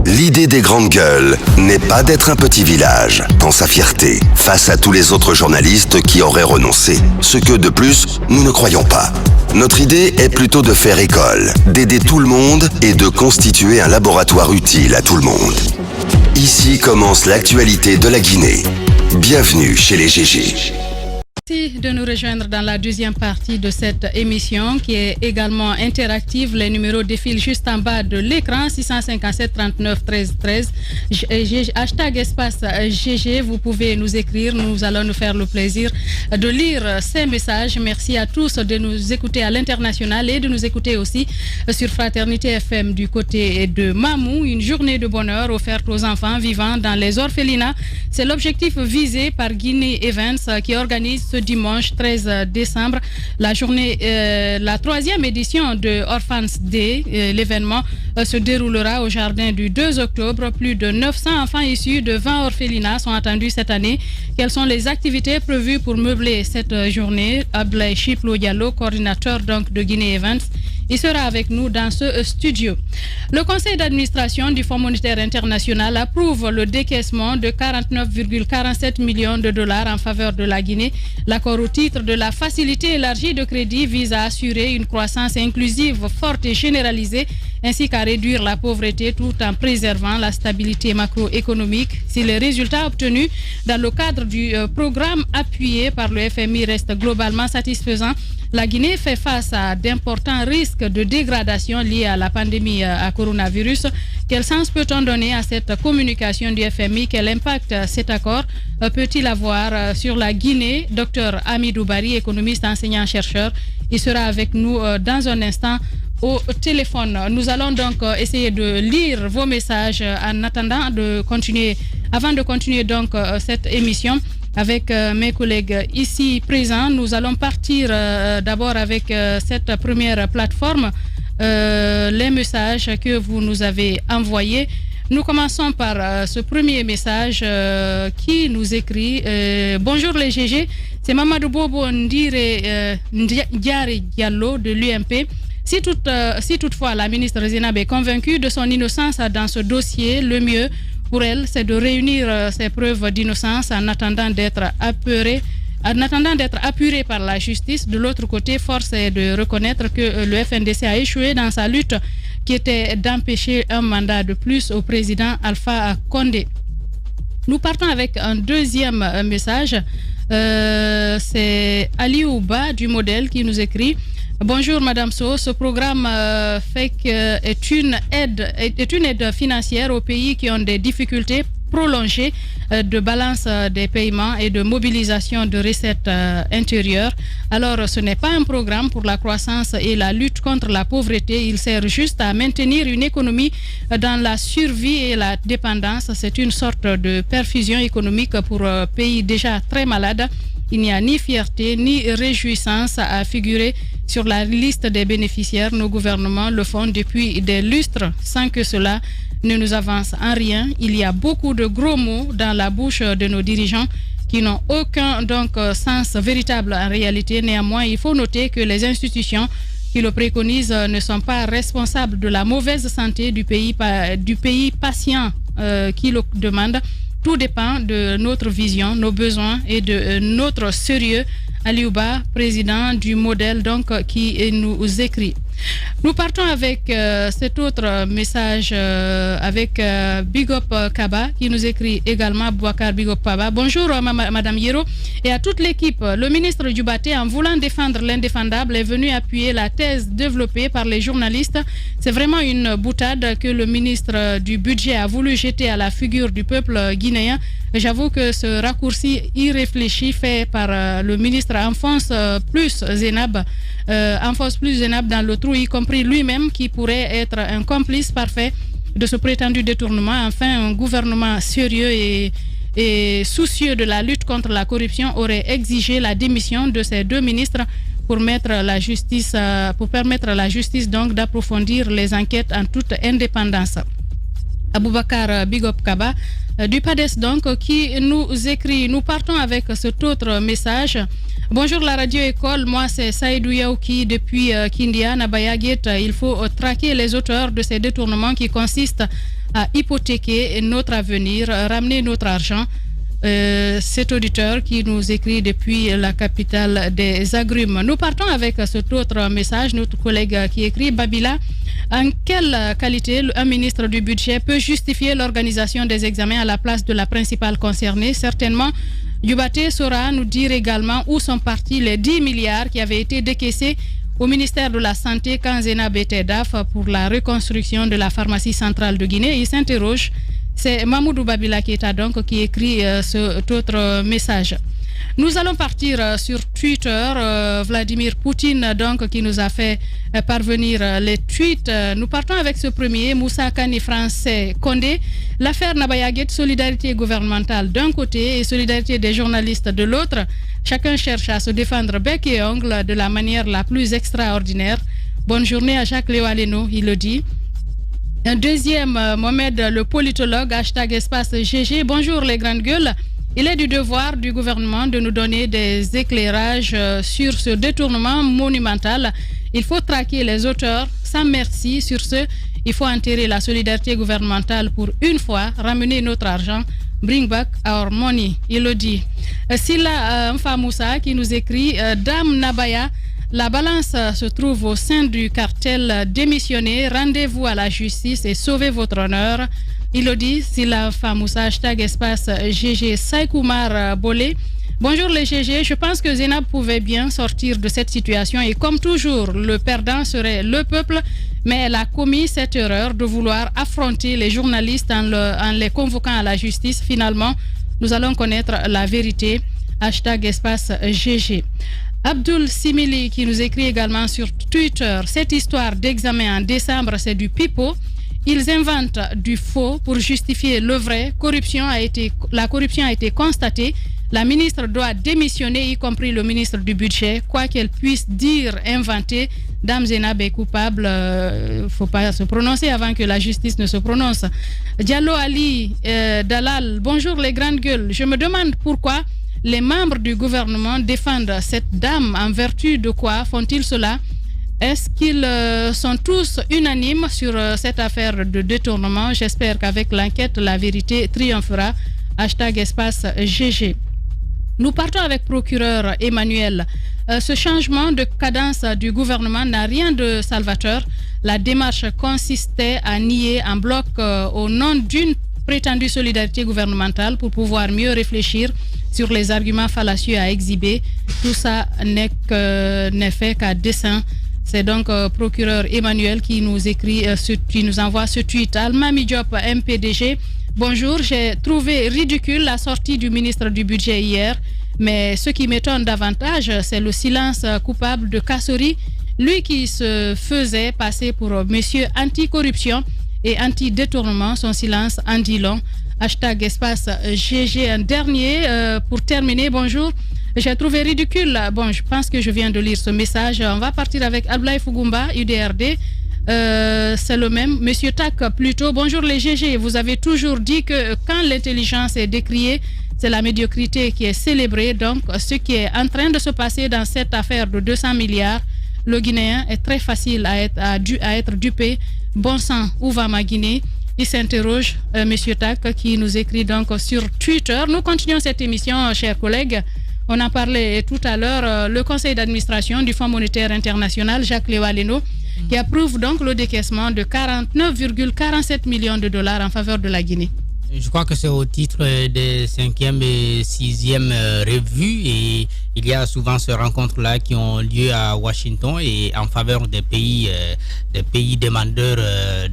L'idée des grandes gueules n'est pas d'être un petit village, dans sa fierté, face à tous les autres journalistes qui auraient renoncé. Ce que, de plus, nous ne croyons pas. Notre idée est plutôt de faire école, d'aider tout le monde et de constituer un laboratoire utile à tout le monde. Ici commence l'actualité de la Guinée. Bienvenue chez les GG. Merci de nous rejoindre dans la deuxième partie de cette émission qui est également interactive. Les numéros défilent juste en bas de l'écran, 657 39 13 13. Hashtag espace GG, vous pouvez nous écrire. Nous allons nous faire le plaisir de lire ces messages. Merci à tous de nous écouter à l'international et de nous écouter aussi sur Fraternité FM du côté de Mamou. Une journée de bonheur offerte aux enfants vivant dans les orphelinats. C'est l'objectif visé par Guinée Events qui organise ce dimanche 13 décembre la journée, la troisième édition de Orphans Day. L'événement se déroulera au jardin du 2 octobre. Plus de 900 enfants issus de 20 orphelinats sont attendus cette année. Quelles sont les activités prévues pour meubler cette journée? Ablaye Chiplo Diallo, coordinateur donc de Guinée Events, il sera avec nous dans ce studio. Le conseil d'administration du Fonds monétaire international approuve le décaissement de 49,47 millions de dollars en faveur de la Guinée. L'accord au titre de la facilité élargie de crédit vise à assurer une croissance inclusive, forte et généralisée, ainsi qu'à réduire la pauvreté tout en préservant la stabilité macroéconomique. Si les résultats obtenus dans le cadre du programme appuyé par le FMI restent globalement satisfaisants, la Guinée fait face à d'importants risques de dégradation liés à la pandémie à coronavirus. Quel sens peut-on donner à cette communication du FMI? Quel impact cet accord peut-il avoir sur la Guinée? Docteur Amidou Bari, économiste, enseignant-chercheur, il sera avec nous dans un instant au téléphone. Nous allons donc essayer de lire vos messages en attendant de continuer, avant de continuer donc cette émission. Avec mes collègues ici présents, nous allons partir d'abord avec cette première plateforme, les messages que vous nous avez envoyés. Nous commençons par ce premier message qui nous écrit bonjour les GG, c'est Mamadou Bobo Ndire Ndiare Diallo de l'UMP. Si toutefois la ministre Zinab est convaincue de son innocence dans ce dossier, le mieux pour elle, c'est de réunir ses preuves d'innocence en attendant d'être apurée par la justice. De l'autre côté, force est de reconnaître que le FNDC a échoué dans sa lutte qui était d'empêcher un mandat de plus au président Alpha Condé. Nous partons avec un deuxième message. C'est Aliouba du Modèle qui nous écrit. Bonjour Madame So, ce programme est une aide financière aux pays qui ont des difficultés prolongées de balance des paiements et de mobilisation de recettes intérieures. Alors ce n'est pas un programme pour la croissance et la lutte contre la pauvreté, il sert juste à maintenir une économie dans la survie et la dépendance. C'est une sorte de perfusion économique pour un pays déjà très malade. Il n'y a ni fierté ni réjouissance à figurer sur la liste des bénéficiaires. Nos gouvernements le font depuis des lustres sans que cela ne nous avance en rien. Il y a beaucoup de gros mots dans la bouche de nos dirigeants qui n'ont aucun sens véritable en réalité. Néanmoins, il faut noter que les institutions qui le préconisent ne sont pas responsables de la mauvaise santé du pays patient qui le demande. Tout dépend de notre vision, nos besoins et de notre sérieux. Aliouba, président du Modèle, qui nous écrit. Nous partons avec cet autre message avec Big Up Kaba qui nous écrit également, Bouakar Big Up Kaba. Bonjour Madame Yero et à toute l'équipe. Le ministre Djubaté, en voulant défendre l'indéfendable, est venu appuyer la thèse développée par les journalistes. C'est vraiment une boutade que le ministre du Budget a voulu jeter à la figure du peuple guinéen. J'avoue que ce raccourci irréfléchi fait par le ministre enfonce plus Zenab dans le trou, y compris lui-même qui pourrait être un complice parfait de ce prétendu détournement. Enfin, un gouvernement sérieux et soucieux de la lutte contre la corruption aurait exigé la démission de ces deux ministres pour permettre à la justice donc d'approfondir les enquêtes en toute indépendance. Aboubakar Bigop Kaba du PADES donc qui nous écrit. Nous partons avec cet autre message. Bonjour la radio école, moi c'est Saïdou Yaouki depuis Kindia, Nabayaguet. Il faut traquer les auteurs de ces détournements qui consistent à hypothéquer notre avenir, ramener notre argent. Cet auditeur qui nous écrit depuis la capitale des agrumes. Nous partons avec cet autre message, notre collègue qui écrit: Babila, en quelle qualité un ministre du budget peut justifier l'organisation des examens à la place de la principale concernée? Certainement, Yubaté saura nous dire également où sont partis les 10 milliards qui avaient été décaissés au ministère de la Santé quand Zénab était DAF pour la reconstruction de la pharmacie centrale de Guinée. Il s'interroge. C'est Mamoudou Babila Keita donc qui écrit cet autre message. Nous allons partir sur Twitter. Vladimir Poutine donc qui nous a fait parvenir les tweets. Nous partons avec ce premier. Moussa Kani français Condé. L'affaire Nabayaguet, solidarité gouvernementale d'un côté et solidarité des journalistes de l'autre. Chacun cherche à se défendre bec et ongle de la manière la plus extraordinaire. Bonne journée à Jacques Léo-Aleno, il le dit. Un deuxième, Mohamed, le politologue, #espace GG. Bonjour les grandes gueules. Il est du devoir du gouvernement de nous donner des éclairages sur ce détournement monumental. Il faut traquer les auteurs sans merci. Sur ce, il faut enterrer la solidarité gouvernementale pour une fois, ramener notre argent. Bring back our money, il le dit. Silla Mfamoussa qui nous écrit: Dame Nabaya, la balance se trouve au sein du cartel démissionné. Rendez-vous à la justice et sauvez votre honneur. Il le dit. Silla Mfamoussa, #espace GG. Saïkoumar Bolé. Bonjour les GG. Je pense que Zénab pouvait bien sortir de cette situation et comme toujours, le perdant serait le peuple. Mais elle a commis cette erreur de vouloir affronter les journalistes en les convoquant à la justice. Finalement, nous allons connaître la vérité. #espace GG. Abdul Simili qui nous écrit également sur Twitter: cette histoire d'examen en décembre, c'est du pipeau. Ils inventent du faux pour justifier le vrai. La corruption a été constatée. La ministre doit démissionner, y compris le ministre du budget. Quoi qu'elle puisse dire, inventer, Dame Zénab est coupable. Faut pas se prononcer avant que la justice ne se prononce. Diallo Ali Dalal, bonjour les grandes gueules. Je me demande pourquoi les membres du gouvernement défendent cette dame. En vertu de quoi font-ils cela? Est-ce qu'ils sont tous unanimes sur cette affaire de détournement? J'espère qu'avec l'enquête, la vérité triomphera. #espace GG. Nous partons avec procureur Emmanuel. Ce changement de cadence du gouvernement n'a rien de salvateur. La démarche consistait à nier en bloc au nom d'une prétendue solidarité gouvernementale pour pouvoir mieux réfléchir sur les arguments fallacieux à exhiber. Tout ça n'est fait qu'à dessein. C'est donc procureur Emmanuel qui nous écrit, qui nous envoie ce tweet. Almami Diop, MPDG. Bonjour, j'ai trouvé ridicule la sortie du ministre du budget hier, mais ce qui m'étonne davantage, c'est le silence coupable de Kassori, lui qui se faisait passer pour monsieur anti-corruption et anti-détournement. Son silence en dit long. #espace GG. Un dernier pour terminer. Bonjour. J'ai trouvé ridicule. Bon, je pense que je viens de lire ce message. On va partir avec Ablaï Fugumba, UDRD. C'est le même. Monsieur Tak, plutôt. Bonjour les GG. Vous avez toujours dit que quand l'intelligence est décriée, c'est la médiocrité qui est célébrée. Donc, ce qui est en train de se passer dans cette affaire de 200 milliards, le Guinéen est très facile à être dupé. Bon sang, où va ma Guinée? Il s'interroge, Monsieur Tak, qui nous écrit donc sur Twitter. Nous continuons cette émission, chers collègues. On en parlait tout à l'heure. Le conseil d'administration du Fonds monétaire international, Jacques Léo-Aleno, qui approuve donc le décaissement de 49,47 millions de dollars en faveur de la Guinée. Je crois que c'est au titre des 5e et 6e revues et il y a souvent ces rencontres-là qui ont lieu à Washington et en faveur des pays demandeurs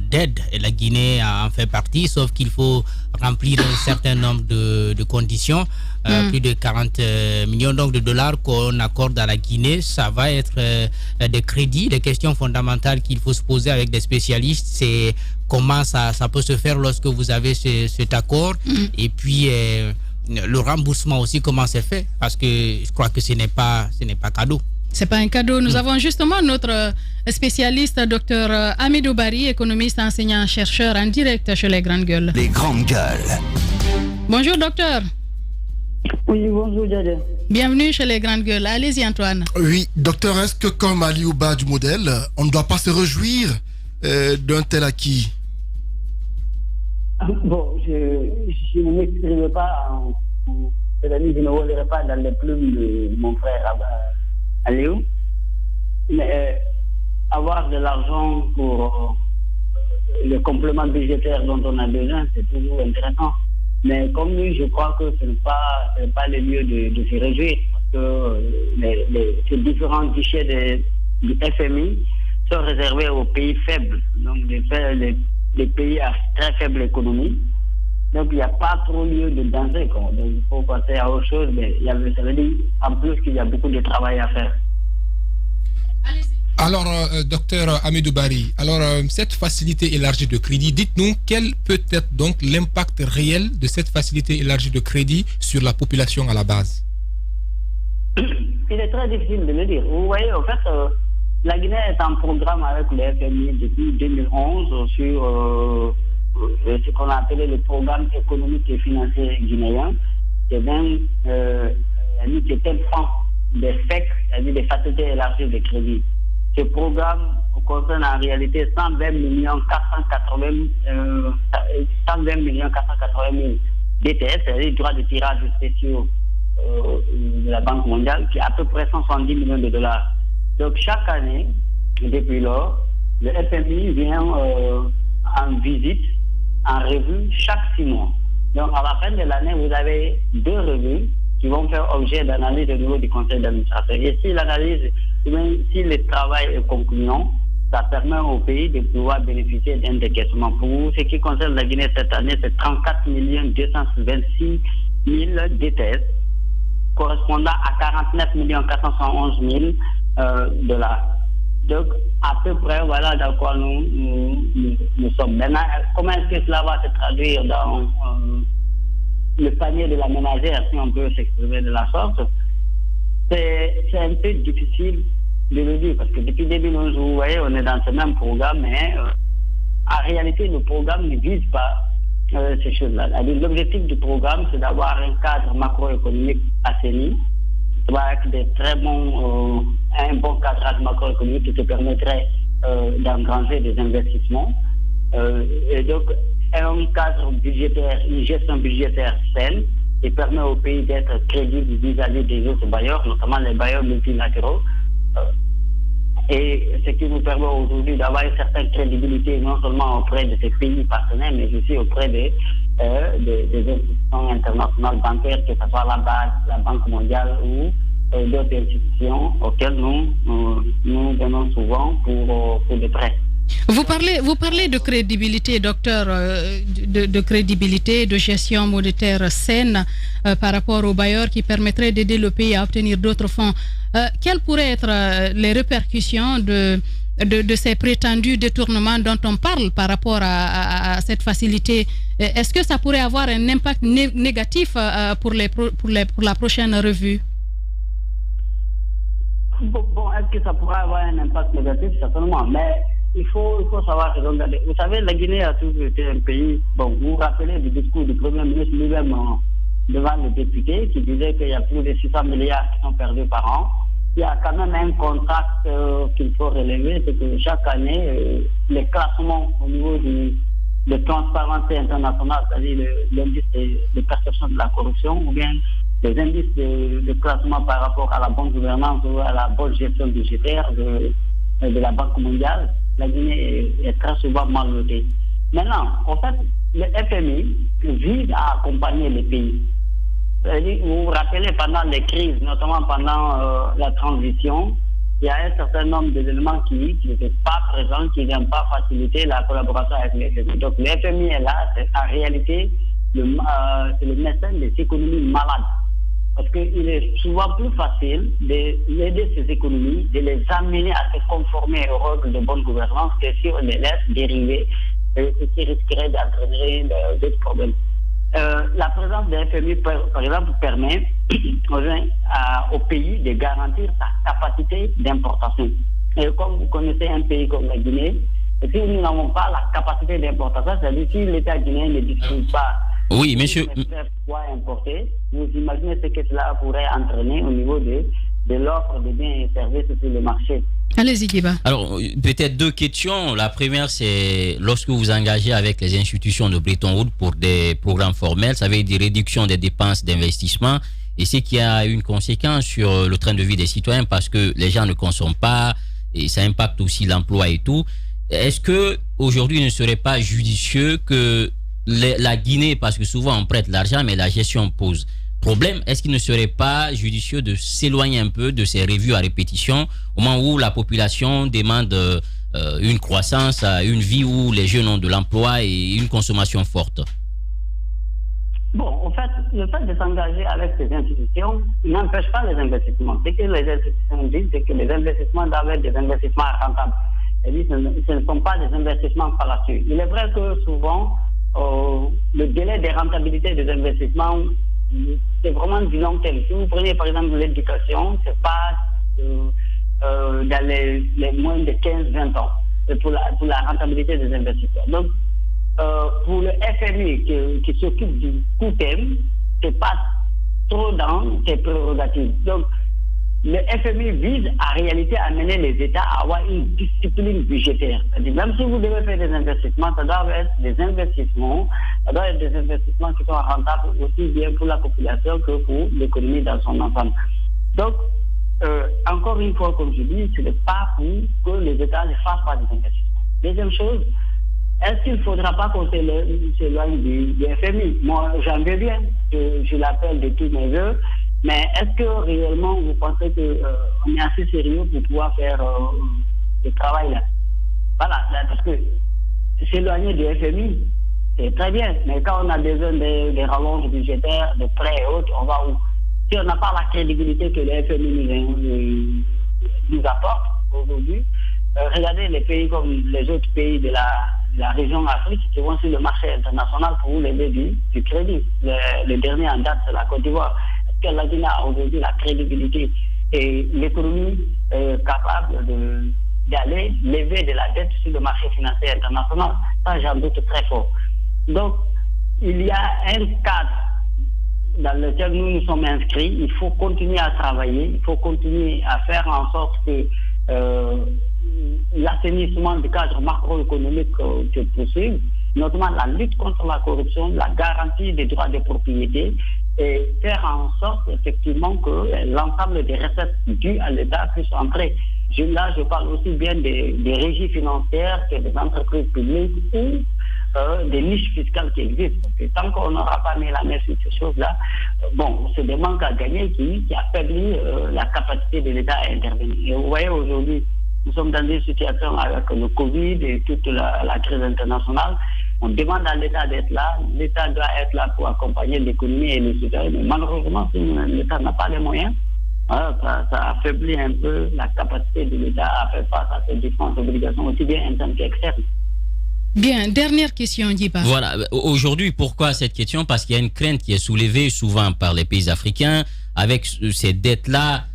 d'aide. Et la Guinée en fait partie, sauf qu'il faut remplir un certain nombre de conditions. Plus de 40 millions donc de dollars qu'on accorde à la Guinée. Ça va être des crédits. Les questions fondamentales qu'il faut se poser avec des spécialistes, c'est comment ça peut se faire lorsque vous avez cet accord. Et puis le remboursement aussi, comment c'est fait, parce que je crois que ce n'est pas cadeau. C'est pas un cadeau. Nous avons justement notre spécialiste, Dr Amidou Bari, économiste, enseignant, chercheur en direct chez les Grandes Gueules. Les Grandes Gueules. Bonjour docteur. Oui, bonjour Djadé. Bienvenue chez les Grandes Gueules. Allez-y Antoine. Oui, docteur, est-ce que comme Aliouba du modèle, on ne doit pas se réjouir d'un tel acquis? Bon, je ne m'exprime pas, c'est-à-dire je ne volerai pas dans les plumes de mon frère Aliou, mais avoir de l'argent pour le complément budgétaire dont on a besoin, c'est toujours intéressant. Mais comme lui, je crois que ce n'est pas le lieu de se réjouir, parce que ces différents guichets du FMI sont réservés aux pays faibles, donc des pays à très faible économie. Donc il n'y a pas trop lieu de danser, quoi. Donc il faut passer à autre chose, mais ça veut dire en plus qu'il y a beaucoup de travail à faire. Alors, docteur Hamidou Bari, cette facilité élargie de crédit, dites-nous quel peut être donc l'impact réel de cette facilité élargie de crédit sur la population à la base? Il est très difficile de le dire. Vous voyez, en fait, la Guinée est en programme avec le FMI depuis 2011 sur ce qu'on a appelé le programme économique et financier guinéen. C'est même qui prend des FEC, c'est-à-dire des facilités élargies de crédit. Ce programme concerne en réalité 120 480 000 DTS, c'est-à-dire droits de tirage spéciaux de la Banque mondiale, qui est à peu près 170 millions de dollars. Donc chaque année, depuis lors, le FMI vient en visite, en revue, chaque 6 mois. Donc à la fin de l'année, vous avez 2 revues qui vont faire objet d'analyse au niveau du conseil d'administration. Et si l'analyse, si le travail est concluant, ça permet au pays de pouvoir bénéficier d'un décaissement. Pour ce qui concerne la Guinée cette année, c'est 34 226 000 DTS, correspondant à 49 411 000 dollars. Donc, à peu près, voilà dans quoi nous sommes. Maintenant, comment est-ce que cela va se traduire dans le panier de la ménagère, si on peut s'exprimer de la sorte? C'est un peu difficile de le dire, parce que depuis 2011, vous voyez, on est dans ce même programme, mais en réalité, le programme ne vise pas ces choses-là. L'objectif du programme, c'est d'avoir un cadre macroéconomique assaini, avec des très bons, un bon cadrage macroéconomique qui te permettrait d'engranger des investissements. Et donc, un cadre budgétaire, une gestion budgétaire saine, qui permet au pays d'être crédible vis-à-vis des autres bailleurs, notamment les bailleurs multilatéraux. Et ce qui nous permet aujourd'hui d'avoir une certaine crédibilité, non seulement auprès de ces pays partenaires, mais aussi auprès des institutions internationales bancaires, que ce soit la BAD, la Banque mondiale ou d'autres institutions auxquelles nous venons souvent pour des prêts. Vous parlez de crédibilité, docteur, de crédibilité, de gestion monétaire saine par rapport aux bailleurs qui permettrait d'aider le pays à obtenir d'autres fonds. Quelles pourraient être les répercussions de ces prétendus détournements dont on parle par rapport à cette facilité? Est-ce que ça pourrait avoir un impact négatif pour la prochaine revue? Bon, est-ce que ça pourrait avoir un impact négatif? Certainement, mais il faut savoir que, vous savez, la Guinée a toujours été un pays, bon, vous vous rappelez du discours du Premier ministre lui-même devant les députés qui disait qu'il y a plus de 600 milliards qui sont perdus par an. Il y a quand même un contraste qu'il faut relever, c'est que chaque année, les classements au niveau de transparence internationale, c'est-à-dire l'indice de perception de la corruption, ou bien les indices de classement par rapport à la bonne gouvernance ou à la bonne gestion budgétaire de la Banque mondiale, la Guinée est très souvent mal notée. Maintenant, en fait, le FMI vise à accompagner les pays. Vous vous rappelez, pendant les crises, notamment pendant la transition, il y a un certain nombre d'éléments qui n'étaient pas présents, qui ne viennent pas faciliter la collaboration avec le FMI. Donc le FMI est là, c'est en réalité c'est le médecin des économies malades. Parce qu'il est souvent plus facile d'aider ces économies, de les amener à se conformer aux règles de bonne gouvernance que si on les laisse dériver, ce qui risquerait d'entraîner d'autres problèmes. La présence des FMI, par exemple, permet au pays de garantir sa capacité d'importation. Et comme vous connaissez un pays comme la Guinée, si nous n'avons pas la capacité d'importation, c'est-à-dire si l'État guinéen ne dispose pas oui, monsieur. Importer, vous imaginez ce que cela pourrait entraîner au niveau de l'offre de biens et services sur le marché. Allez-y, Diba. Alors, peut-être deux questions. La première, c'est lorsque vous engagez avec les institutions de Bretton Woods pour des programmes formels, ça veut dire réduction des dépenses d'investissement, et c'est qu'il y a une conséquence sur le train de vie des citoyens parce que les gens ne consomment pas et ça impacte aussi l'emploi et tout. Est-ce que aujourd'hui il ne serait pas judicieux que la Guinée, parce que souvent on prête l'argent mais la gestion pose problème, est-ce qu'il ne serait pas judicieux de s'éloigner un peu de ces revues à répétition au moment où la population demande une croissance, une vie où les jeunes ont de l'emploi et une consommation forte? Bon, en fait, le fait de s'engager avec ces institutions n'empêche pas les investissements. Ce que les institutions disent, c'est que les investissements doivent être des investissements rentables. Et ce ne sont pas des investissements fallacieux. Il est vrai que souvent, le délai de rentabilité des investissements, c'est vraiment du long terme. Si vous prenez par exemple l'éducation, c'est pas dans les moins de 15-20 ans pour la rentabilité des investissements. Donc, pour le FMI qui s'occupe du court terme, c'est pas trop dans ses prérogatives. Donc, le FMI vise en réalité à amener les États à avoir une discipline budgétaire. C'est-à-dire, même si vous devez faire des investissements, ça doit être des investissements qui sont rentables aussi bien pour la population que pour l'économie dans son ensemble. Donc, encore une fois, comme je dis, ce n'est pas pour que les États ne fassent pas des investissements. Deuxième chose, est-ce qu'il ne faudra pas qu'on s'éloigne du FMI? Moi, j'en veux bien, je l'appelle de tous mes voeux. Mais est-ce que réellement vous pensez qu'on est assez sérieux pour pouvoir faire ce travail-là? Voilà, parce que s'éloigner du FMI, c'est très bien. Mais quand on a besoin des rallonges budgétaires, de prêts et autres, on va où? Si on n'a pas la crédibilité que le FMI nous apporte aujourd'hui, regardez les pays comme les autres pays de la région Afrique qui vont sur le marché international pour lever du crédit. Le dernier en date, c'est la Côte d'Ivoire. Que la Guinée a aujourd'hui la crédibilité et l'économie capable d'aller lever de la dette sur le marché financier international. Ça, j'en doute très fort. Donc, il y a un cadre dans lequel nous nous sommes inscrits. Il faut continuer à travailler, il faut continuer à faire en sorte que l'assainissement du cadre macroéconomique se poursuive, notamment la lutte contre la corruption, la garantie des droits de propriété, et faire en sorte effectivement que l'ensemble des recettes dues à l'État puissent entrer. Là, je parle aussi bien des régies financières que des entreprises publiques ou des niches fiscales qui existent. Parce que tant qu'on n'aura pas mis la main sur ces choses-là, c'est des manques à gagner qui affaiblit la capacité de l'État à intervenir. Et vous voyez aujourd'hui, nous sommes dans une situation avec le Covid et toute la crise internationale. On demande à l'État d'être là. L'État doit être là pour accompagner l'économie et les citoyens. Mais malheureusement, si l'État n'a pas les moyens, ça affaiblit un peu la capacité de l'État à faire face à ces différentes obligations, aussi bien internes qu'externes. Bien, dernière question, Diba. Voilà, aujourd'hui, pourquoi cette question? Parce qu'il y a une crainte qui est soulevée souvent par les pays africains avec ces dettes-là.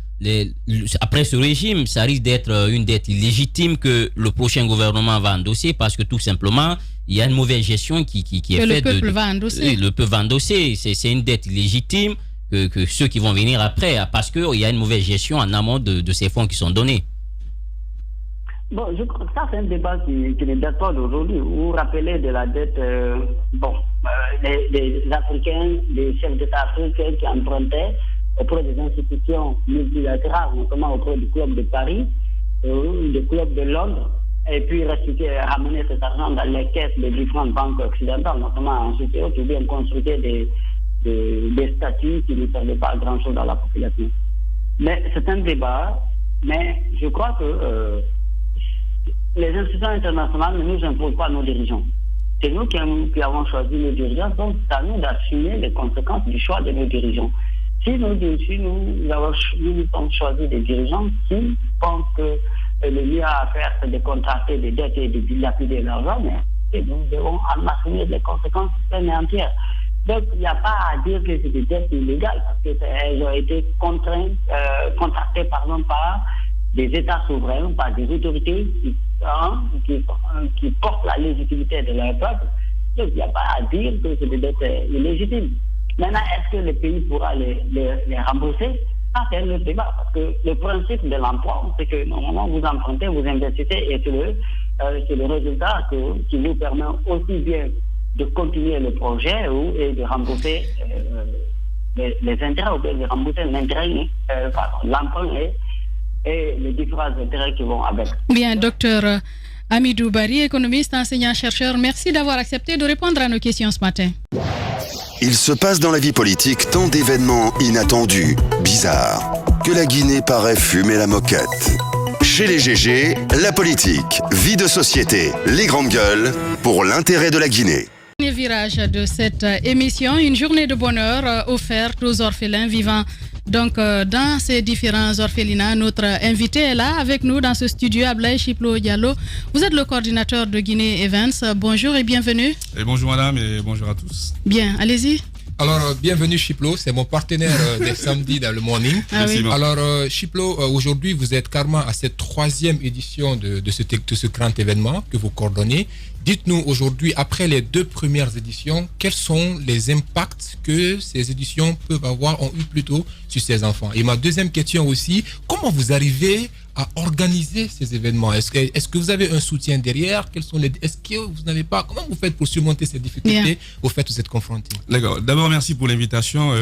Après ce régime, ça risque d'être une dette illégitime que le prochain gouvernement va endosser parce que tout simplement, il y a une mauvaise gestion qui est faite. Le peuple va endosser. Le peuple va endosser. C'est une dette illégitime que ceux qui vont venir après, parce qu'il y a une mauvaise gestion en amont de ces fonds qui sont donnés. Bon, je crois que ça, c'est un débat qui ne date pas d'aujourd'hui. Vous vous rappelez de la dette, des Africains, des chefs d'État africains qui empruntaient auprès des institutions multilatérales, notamment auprès du Club de Paris, du Club de Londres, et puis ramener cet argent dans les caisses des différentes banques occidentales, notamment en Suisse, ou bien construire des statuts qui ne servaient pas à grand-chose dans la population. Mais c'est un débat, mais je crois que les institutions internationales ne nous imposent pas nos dirigeants. C'est nous qui avons choisi nos dirigeants, donc c'est à nous d'assumer les conséquences du choix de nos dirigeants. Si nous avons choisi des dirigeants qui pensent que le mieux à faire, c'est de contracter des dettes et de dilapider l'argent, mais nous devons en assumer les conséquences pleines et entières. Donc, il n'y a pas à dire que c'est des dettes illégales, parce qu'elles ont été contractées par des États souverains, par des autorités qui portent la légitimité de leur peuple. Donc, il n'y a pas à dire que c'est des dettes illégitimes. Maintenant, est-ce que le pays pourra les rembourser? Ça, c'est un autre débat, parce que le principe de l'emploi, c'est que normalement, vous empruntez, vous investissez, et c'est le résultat qui vous permet aussi bien de continuer le projet et de rembourser les intérêts, ou bien de rembourser l'emprunt et les différents intérêts qui vont avec. Bien, docteur Hamidou Bari, économiste, enseignant-chercheur, merci d'avoir accepté de répondre à nos questions ce matin. Il se passe dans la vie politique tant d'événements inattendus, bizarres, que la Guinée paraît fumer la moquette. Chez les GG, la politique, vie de société, les grandes gueules, pour l'intérêt de la Guinée. Dernier virage de cette émission, une journée de bonheur offerte aux orphelins vivant donc dans ces différents orphelinats. Notre invité est là avec nous dans ce studio, Ablaye Chiplo Diallo. Vous êtes le coordinateur de Guinée Events. Bonjour et bienvenue. Et bonjour madame et bonjour à tous. Bien, allez-y. Alors, bienvenue Chiplo, c'est mon partenaire des samedis dans le morning. Ah oui. Alors, Chiplo, aujourd'hui, vous êtes carrément à cette 3e édition de ce grand événement que vous coordonnez. Dites-nous aujourd'hui, après les 2 premières éditions, quels sont les impacts que ces éditions ont eu plutôt sur ces enfants? Et ma deuxième question aussi, comment vous arrivez à organiser ces événements? Est-ce que vous avez un soutien derrière? Est-ce que vous n'avez pas? Comment vous faites pour surmonter ces difficultés au fait que vous êtes confrontés? D'accord. D'abord, merci pour l'invitation.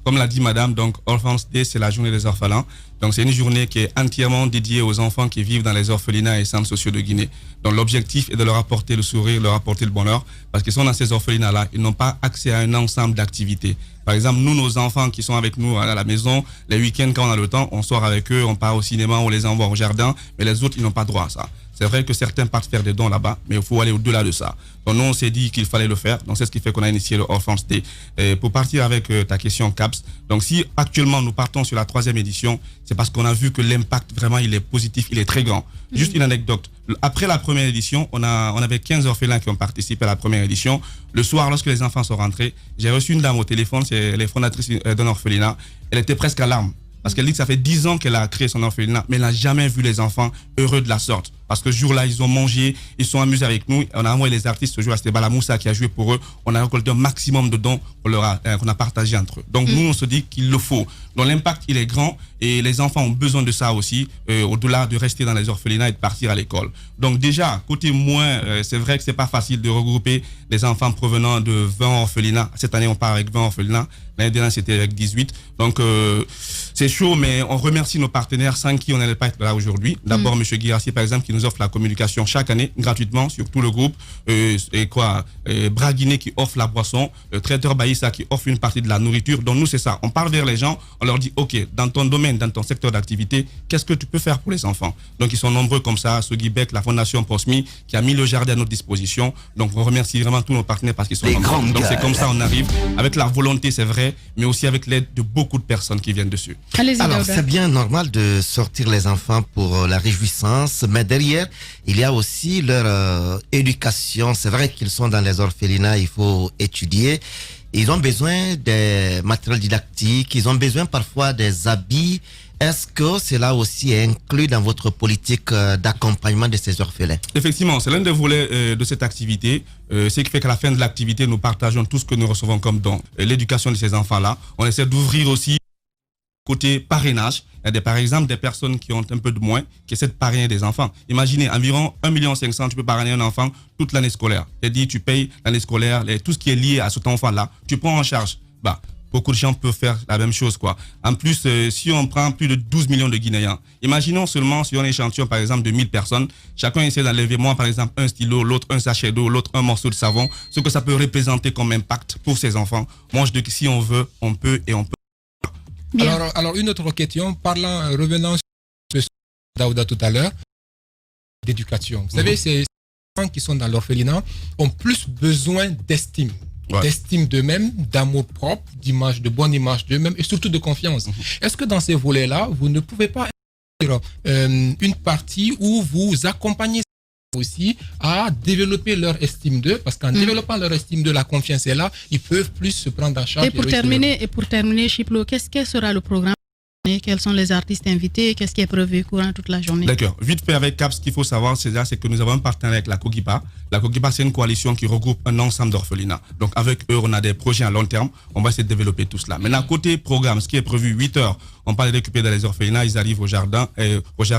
Comme l'a dit madame, donc Orphans Day, c'est la journée des orphelins. Donc, c'est une journée qui est entièrement dédiée aux enfants qui vivent dans les orphelinats et centres sociaux de Guinée. Donc, l'objectif est de leur apporter le sourire, leur apporter le bonheur, parce qu'ils sont dans ces orphelinats-là, ils n'ont pas accès à un ensemble d'activités. Par exemple, nous, nos enfants qui sont avec nous à la maison, les week-ends, quand on a le temps, on sort avec eux, on part au cinéma, on les envoie au jardin, mais les autres, ils n'ont pas droit à ça. C'est vrai que certains partent faire des dons là-bas, mais il faut aller au-delà de ça. Donc nous, on s'est dit qu'il fallait le faire. Donc c'est ce qui fait qu'on a initié le Orphans Day. Pour partir avec ta question, Caps, donc si actuellement nous partons sur la 3e édition, c'est parce qu'on a vu que l'impact vraiment, il est positif, il est très grand. Juste une anecdote. Après la première édition, on avait 15 orphelins qui ont participé à la première édition. Le soir, lorsque les enfants sont rentrés, j'ai reçu une dame au téléphone, c'est les fondatrices d'un orphelinat. Elle était presque à larmes. Parce qu'elle dit que ça fait 10 ans qu'elle a créé son orphelinat, mais elle n'a jamais vu les enfants heureux de la sorte. Parce que ce jour-là, ils ont mangé, ils sont amusés avec nous. On a envoyé les artistes ce jour-là, c'était Balamoussa qui a joué pour eux. On a récolté un maximum de dons qu'on a partagé entre eux. Donc nous, on se dit qu'il le faut. Donc l'impact, il est grand et les enfants ont besoin de ça aussi, au-delà de rester dans les orphelinats et de partir à l'école. Donc déjà, côté moins, c'est vrai que c'est pas facile de regrouper les enfants provenant de 20 orphelinats. Cette année, on part avec 20 orphelinats. L'année dernière, c'était avec 18. Donc c'est chaud, mais on remercie nos partenaires sans qui on n'allait pas être là aujourd'hui. D'abord, M. Guirassi, par exemple, qui nous offre la communication chaque année gratuitement sur tout le groupe. Braguiné qui offre la boisson. Traiteur Baïssa qui offre une partie de la nourriture. Donc nous, c'est ça. On part vers les gens. On leur dit, OK, dans ton domaine, dans ton secteur d'activité, qu'est-ce que tu peux faire pour les enfants? Donc ils sont nombreux comme ça. Sogibek, la Fondation Posmi, qui a mis le jardin à notre disposition. Donc on remercie vraiment tous nos partenaires parce qu'ils sont nombreux. Donc c'est comme ça on arrive. Avec la volonté, c'est vrai, mais aussi avec l'aide de beaucoup de personnes qui viennent dessus. Alors, c'est bien normal de sortir les enfants pour la réjouissance, mais derrière, il y a aussi leur éducation. C'est vrai qu'ils sont dans les orphelinats, il faut étudier. Ils ont besoin des matériels didactiques, ils ont besoin parfois des habits. Est-ce que cela aussi est inclus dans votre politique d'accompagnement de ces orphelins? Effectivement, c'est l'un des volets de cette activité. Ce qui fait qu'à la fin de l'activité, nous partageons tout ce que nous recevons comme don. L'éducation de ces enfants-là. On essaie d'ouvrir aussi côté parrainage. Il y a par exemple des personnes qui ont un peu de moins, qui essaient de parrainer des enfants. Imaginez, environ 1,5 million, tu peux parrainer un enfant toute l'année scolaire. C'est-à-dire, tu payes l'année scolaire, tout ce qui est lié à cet enfant-là, tu prends en charge. Beaucoup de gens peuvent faire la même chose, quoi. En plus, si on prend plus de 12 millions de Guinéens, imaginons seulement si on échantillon, par exemple, de 1000 personnes, chacun essaie d'enlever, moi, par exemple, un stylo, l'autre un sachet d'eau, l'autre un morceau de savon, ce que ça peut représenter comme impact pour ces enfants. Moi, je dis que si on veut, on peut et on peut. Alors, une autre question, revenant sur ce que Daouda tout à l'heure, d'éducation. Vous savez, ces enfants qui sont dans l'orphelinat ont plus besoin d'estime. D'estime d'eux-mêmes, d'amour propre, de bonne image d'eux-mêmes et surtout de confiance. Est-ce que dans ces volets-là, vous ne pouvez pas faire une partie où vous accompagnez aussi à développer leur estime d'eux, parce qu'en développant leur estime d'eux, la confiance est là, ils peuvent plus se prendre en charge. Et pour terminer, Chiplo, qu'est-ce que sera le programme Quels sont les artistes invités? Qu'est-ce qui est prévu courant toute la journée? D'accord. Vite fait avec CAP, ce qu'il faut savoir, c'est que nous avons un partenariat avec la Cogipa. La Cogipa, c'est une coalition qui regroupe un ensemble d'orphelinats. Donc, avec eux, on a des projets à long terme. On va essayer de développer tout cela. Maintenant, côté programme, ce qui est prévu, 8 heures, on parle de récupérer dans les orphelinats. Ils arrivent au jardin,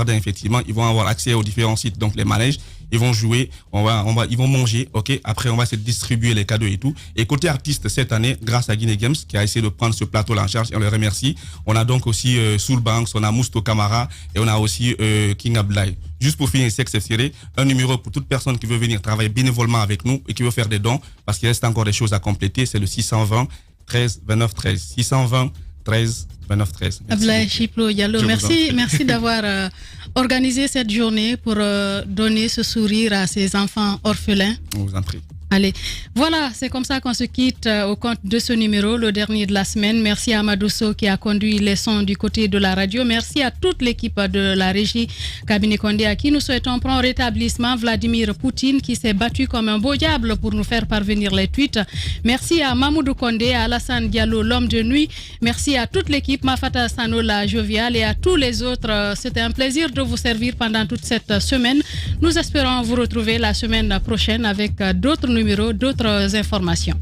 effectivement. Ils vont avoir accès aux différents sites, donc les manèges. Ils vont jouer, ils vont manger, ok. Après, on va essayer de distribuer les cadeaux et tout. Et côté artiste, cette année, grâce à Guinée Games, qui a essayé de prendre ce plateau-là en charge, et on le remercie. On a donc aussi Soul Banks, on a Mousto Camara, et on a aussi King Abdoulaye. Juste pour finir, c'est exceptionnel, un numéro pour toute personne qui veut venir travailler bénévolement avec nous et qui veut faire des dons, parce qu'il reste encore des choses à compléter, c'est le 620 13 29 13. 620 13 29 13. Abdoulaye Chiplo Diallo, merci d'avoir organisé cette journée pour donner ce sourire à ces enfants orphelins. On vous en prie. Allez, voilà, c'est comme ça qu'on se quitte au compte de ce numéro, le dernier de la semaine. Merci à Amadousso qui a conduit les sons du côté de la radio. Merci à toute l'équipe de la régie Cabinet Condé à qui nous souhaitons prompt rétablissement. Vladimir Poutine qui s'est battu comme un beau diable pour nous faire parvenir les tweets. Merci à Mamoudou Condé, à Alassane Diallo, l'homme de nuit. Merci à toute l'équipe, Mafata Sano, la joviale, et à tous les autres. C'était un plaisir de vous servir pendant toute cette semaine. Nous espérons vous retrouver la semaine prochaine avec d'autres numéros, d'autres informations.